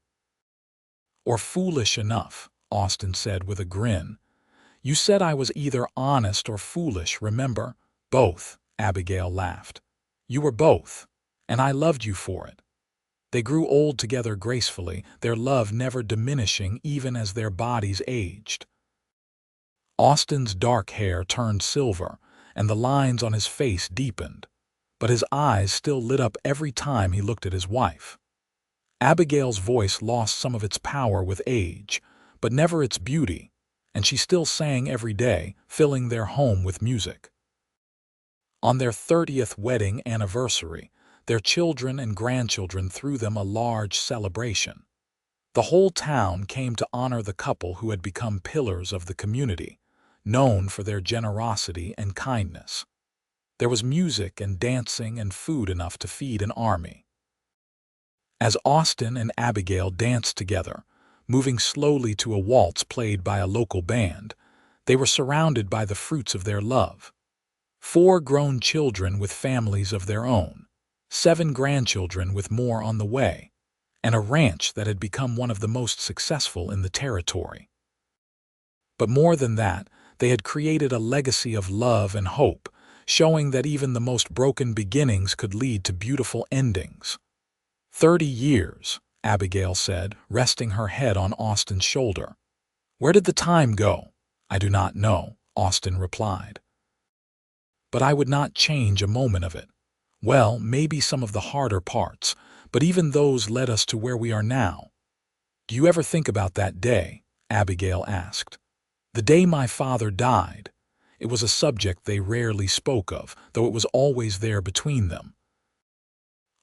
"Or foolish enough," Austin said with a grin. "You said I was either honest or foolish, remember?" "Both," Abigail laughed. "You were both, and I loved you for it." They grew old together gracefully, their love never diminishing even as their bodies aged. Austin's dark hair turned silver, and the lines on his face deepened, but his eyes still lit up every time he looked at his wife. Abigail's voice lost some of its power with age, but never its beauty, and she still sang every day, filling their home with music. On their 30th wedding anniversary, their children and grandchildren threw them a large celebration. The whole town came to honor the couple who had become pillars of the community, known for their generosity and kindness. There was music and dancing and food enough to feed an army. As Austin and Abigail danced together, moving slowly to a waltz played by a local band, they were surrounded by the fruits of their love. 4 grown children with families of their own, 7 grandchildren with more on the way, and a ranch that had become one of the most successful in the territory. But more than that, they had created a legacy of love and hope, showing that even the most broken beginnings could lead to beautiful endings. 30 years, Abigail said, resting her head on Austin's shoulder. "Where did the time go?" "I do not know," Austin replied. "But I would not change a moment of it. Well, maybe some of the harder parts, but even those led us to where we are now." "Do you ever think about that day?" Abigail asked. "The day my father died." It was a subject they rarely spoke of, though it was always there between them.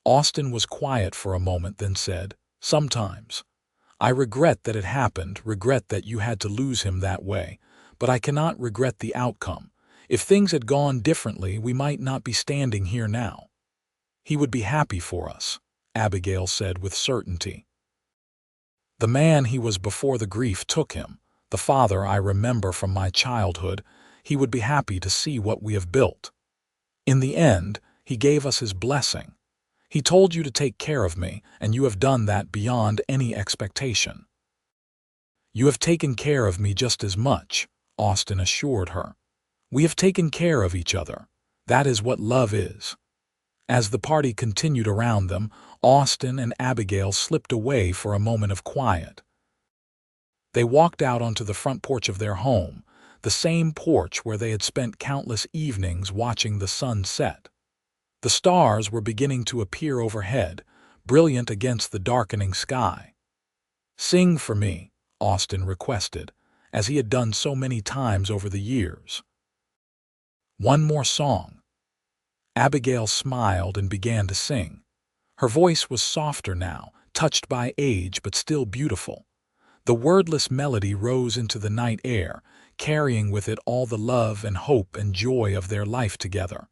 Austin was quiet for a moment, then said, "Sometimes. I regret that it happened, regret that you had to lose him that way, but I cannot regret the outcome. If things had gone differently, we might not be standing here now." "He would be happy for us," Abigail said with certainty. "The man he was before the grief took him, the father I remember from my childhood, he would be happy to see what we have built. In the end, he gave us his blessing. He told you to take care of me, and you have done that beyond any expectation. You have taken care of me just as much, Austin assured her. We have taken care of each other. That is what love is. As the party continued around them, Austin and Abigail slipped away for a moment of quiet. They walked out onto the front porch of their home, the same porch where they had spent countless evenings watching the sun set. The stars were beginning to appear overhead, brilliant against the darkening sky. "Sing for me," Austin requested, as he had done so many times over the years. "One more song." Abigail smiled and began to sing. Her voice was softer now, touched by age but still beautiful. The wordless melody rose into the night air, carrying with it all the love and hope and joy of their life together.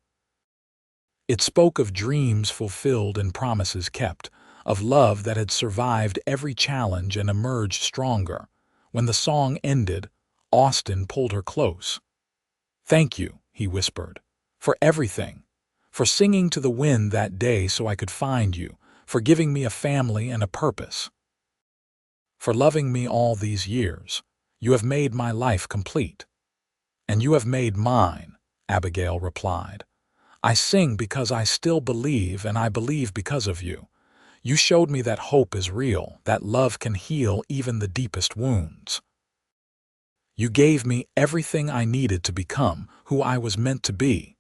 It spoke of dreams fulfilled and promises kept, of love that had survived every challenge and emerged stronger. When the song ended, Austin pulled her close. "Thank you," he whispered, "for everything. For singing to the wind that day so I could find you, for giving me a family and a purpose. For loving me all these years. You have made my life complete." "And you have made mine," Abigail replied. "I sing because I still believe, and I believe because of you. You showed me that hope is real, that love can heal even the deepest wounds. You gave me everything I needed to become who I was meant to be."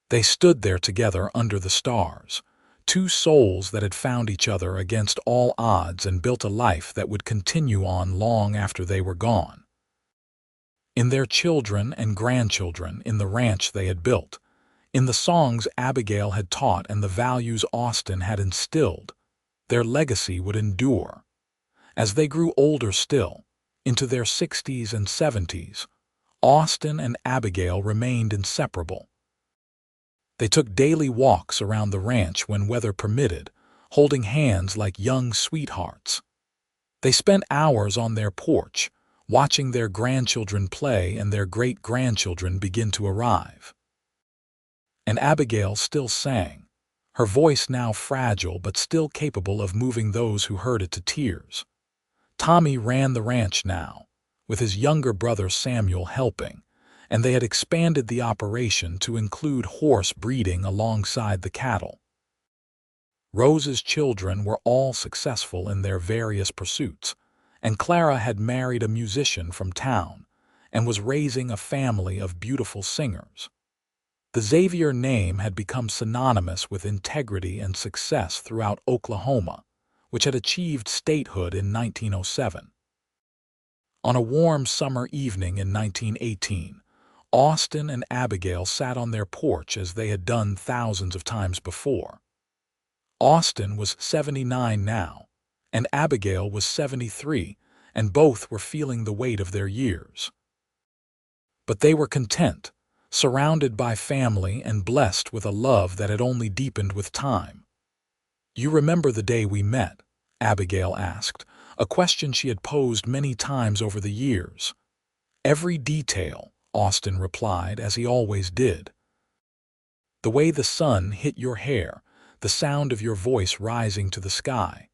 They stood there together under the stars, two souls that had found each other against all odds and built a life that would continue on long after they were gone. In their children and grandchildren, in the ranch they had built, in the songs Abigail had taught and the values Austin had instilled, their legacy would endure. As they grew older still, into their 60s and 70s, Austin and Abigail remained inseparable. They took daily walks around the ranch when weather permitted, holding hands like young sweethearts. They spent hours on their porch, watching their grandchildren play and their great-grandchildren begin to arrive. And Abigail still sang, her voice now fragile but still capable of moving those who heard it to tears. Tommy ran the ranch now, with his younger brother Samuel helping, and they had expanded the operation to include horse breeding alongside the cattle. Rose's children were all successful in their various pursuits, and Clara had married a musician from town and was raising a family of beautiful singers. The Xavier name had become synonymous with integrity and success throughout Oklahoma, which had achieved statehood in 1907. On a warm summer evening in 1918, Austin and Abigail sat on their porch as they had done thousands of times before. Austin was 79 now, and Abigail was 73, and both were feeling the weight of their years. But they were content, surrounded by family and blessed with a love that had only deepened with time. "You remember the day we met?" Abigail asked, a question she had posed many times over the years. "Every detail," Austin replied, as he always did. "The way the sun hit your hair, the sound of your voice rising to the sky,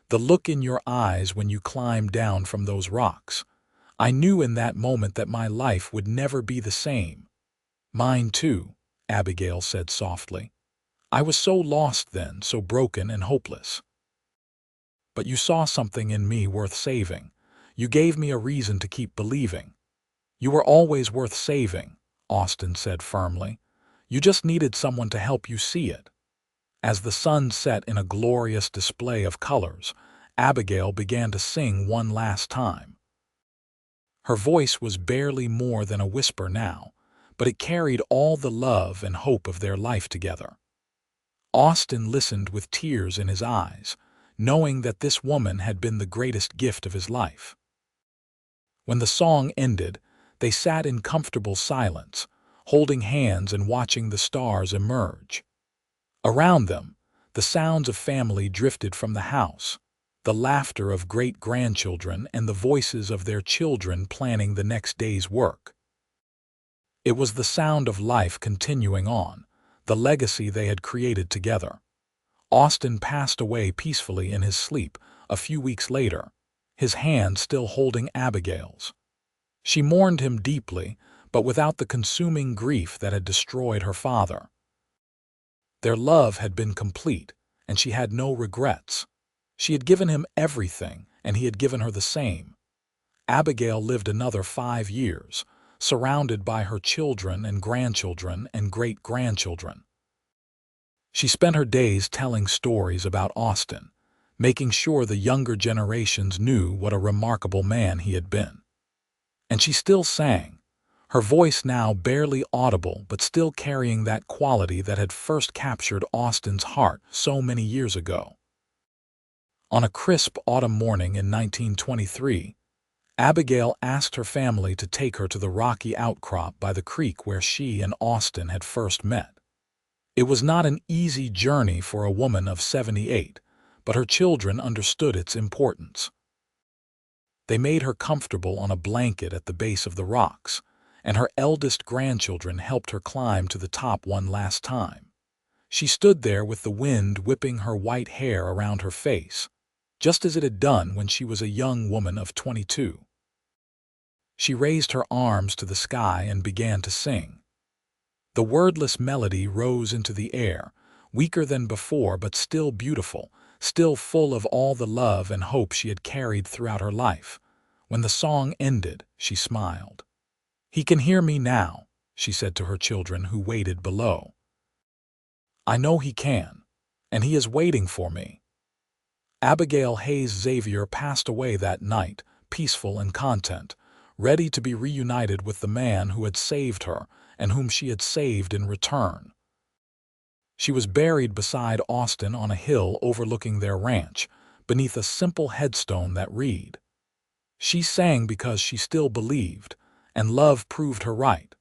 the look in your eyes when you climbed down from those rocks. I knew in that moment that my life would never be the same." "Mine too," Abigail said softly. "I was so lost then, so broken and hopeless. But you saw something in me worth saving. You gave me a reason to keep believing." "You were always worth saving," Austin said firmly. "You just needed someone to help you see it." As the sun set in a glorious display of colors, Abigail began to sing one last time. Her voice was barely more than a whisper now, but it carried all the love and hope of their life together. Austin listened with tears in his eyes, knowing that this woman had been the greatest gift of his life. When the song ended, they sat in comfortable silence, holding hands and watching the stars emerge. Around them, the sounds of family drifted from the house, the laughter of great-grandchildren and the voices of their children planning the next day's work. It was the sound of life continuing on, the legacy they had created together. Austin passed away peacefully in his sleep a few weeks later, his hand still holding Abigail's. She mourned him deeply, but without the consuming grief that had destroyed her father. Their love had been complete, and she had no regrets. She had given him everything, and he had given her the same. Abigail lived another 5 years, surrounded by her children and grandchildren and great-grandchildren. She spent her days telling stories about Austin, making sure the younger generations knew what a remarkable man he had been. And she still sang, her voice now barely audible but still carrying that quality that had first captured Austin's heart so many years ago. On a crisp autumn morning in 1923, Abigail asked her family to take her to the rocky outcrop by the creek where she and Austin had first met. It was not an easy journey for a woman of 78, but her children understood its importance. They made her comfortable on a blanket at the base of the rocks, and her eldest grandchildren helped her climb to the top one last time. She stood there with the wind whipping her white hair around her face, just as it had done when she was a young woman of 22. She raised her arms to the sky and began to sing. The wordless melody rose into the air, weaker than before but still beautiful, still full of all the love and hope she had carried throughout her life. When the song ended, she smiled. "He can hear me now," she said to her children who waited below. "I know he can, and he is waiting for me." Abigail Hayes Xavier passed away that night, peaceful and content, ready to be reunited with the man who had saved her and whom she had saved in return. She was buried beside Austin on a hill overlooking their ranch, beneath a simple headstone that read, "She sang because she still believed, and love proved her right."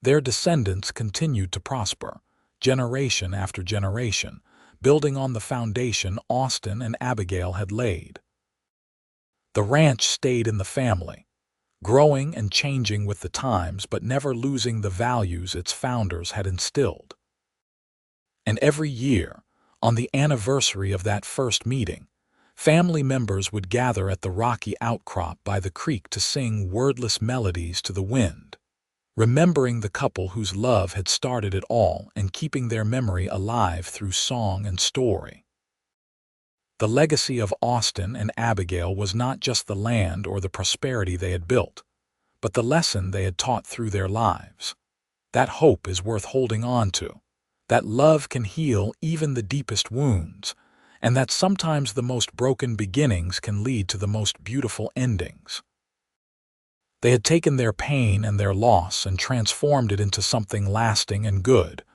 Their descendants continued to prosper, generation after generation, building on the foundation Austin and Abigail had laid. The ranch stayed in the family, growing and changing with the times but never losing the values its founders had instilled. And every year, on the anniversary of that first meeting, family members would gather at the rocky outcrop by the creek to sing wordless melodies to the wind, remembering the couple whose love had started it all and keeping their memory alive through song and story. The legacy of Austin and Abigail was not just the land or the prosperity they had built, but the lesson they had taught through their lives. That hope is worth holding on to, that love can heal even the deepest wounds, and that sometimes the most broken beginnings can lead to the most beautiful endings. They had taken their pain and their loss and transformed it into something lasting and good,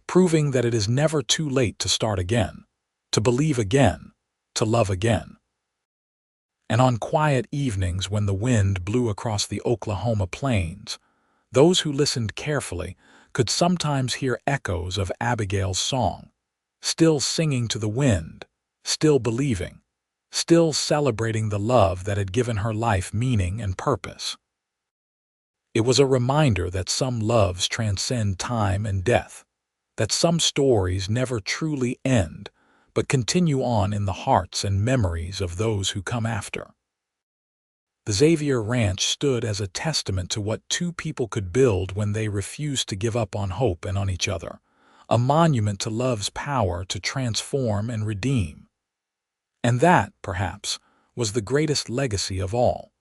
proving that it is never too late to start again, to believe again, to love again. And on quiet evenings when the wind blew across the Oklahoma plains, those who listened carefully could sometimes hear echoes of Abigail's song, still singing to the wind, still believing, still celebrating the love that had given her life meaning and purpose. It was a reminder that some loves transcend time and death, that some stories never truly end, but continue on in the hearts and memories of those who come after. The Xavier Ranch stood as a testament to what two people could build when they refused to give up on hope and on each other, a monument to love's power to transform and redeem. And that, perhaps, was the greatest legacy of all.